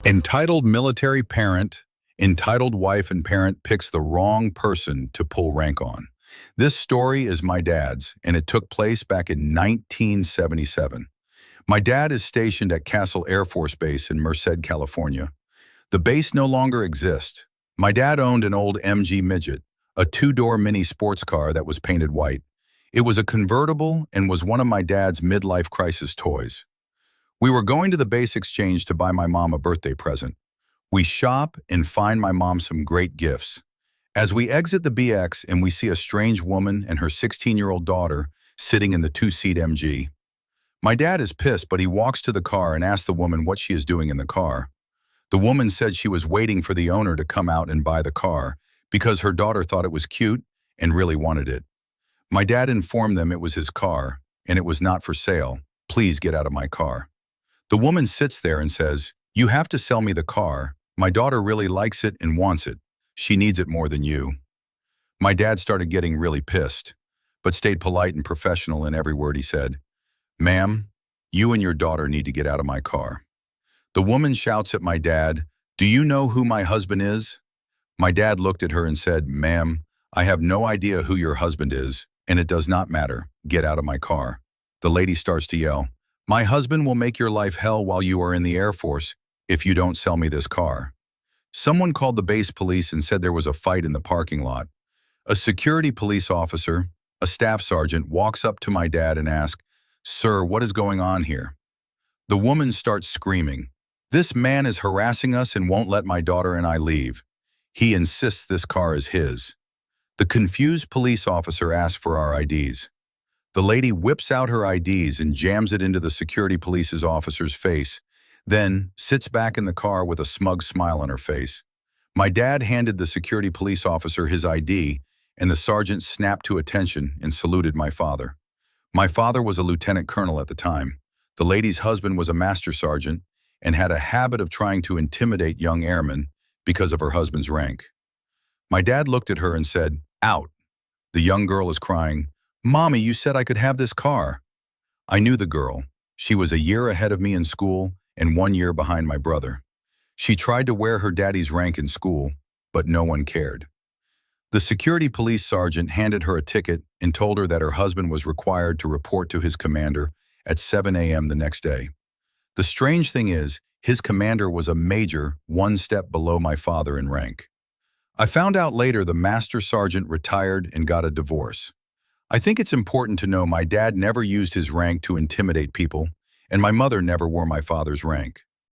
Entitled military parent, entitled wife and parent picks the wrong person to pull rank on. This story is my dad's, and it took place back in 1977. My dad is stationed at Castle Air Force Base in Merced, California. The base no longer exists. My dad owned an old MG Midget, a two-door mini sports car that was painted white. It was a convertible and was one of my dad's midlife crisis toys. We were going to the base exchange to buy my mom a birthday present. We shop and find my mom some great gifts. As we exit the BX and we see a strange woman and her 16-year-old daughter sitting in the two-seat MG. My dad is pissed, but he walks to the car and asks the woman what she is doing in the car. The woman said she was waiting for the owner to come out and buy the car because her daughter thought it was cute and really wanted it. My dad informed them it was his car and it was not for sale. Please get out of my car. The woman sits there and says, "You have to sell me the car. My daughter really likes it and wants it. She needs it more than you." My dad started getting really pissed, but stayed polite and professional in every word he said. "Ma'am, you and your daughter need to get out of my car." The woman shouts at my dad, "Do you know who my husband is?" My dad looked at her and said, "Ma'am, I have no idea who your husband is, and it does not matter. Get out of my car." The lady starts to yell, "My husband will make your life hell while you are in the Air Force if you don't sell me this car." Someone called the base police and said there was a fight in the parking lot. A security police officer, a staff sergeant, walks up to my dad and asks, "Sir, what is going on here?" The woman starts screaming, "This man is harassing us and won't let my daughter and I leave. He insists this car is his." The confused police officer asks for our IDs. The lady whips out her IDs and jams it into the security police's officer's face, then sits back in the car with a smug smile on her face. My dad handed the security police officer his ID, and the sergeant snapped to attention and saluted my father. My father was a lieutenant colonel at the time. The lady's husband was a master sergeant and had a habit of trying to intimidate young airmen because of her husband's rank. My dad looked at her and said, "Out." The young girl is crying, "Mommy, you said I could have this car." I knew the girl. She was a year ahead of me in school and 1 year behind my brother. She tried to wear her daddy's rank in school, but no one cared. The security police sergeant handed her a ticket and told her that her husband was required to report to his commander at 7 a.m. the next day. The strange thing is, his commander was a major, one step below my father in rank. I found out later the master sergeant retired and got a divorce. I think it's important to know my dad never used his rank to intimidate people, and my mother never wore my father's rank.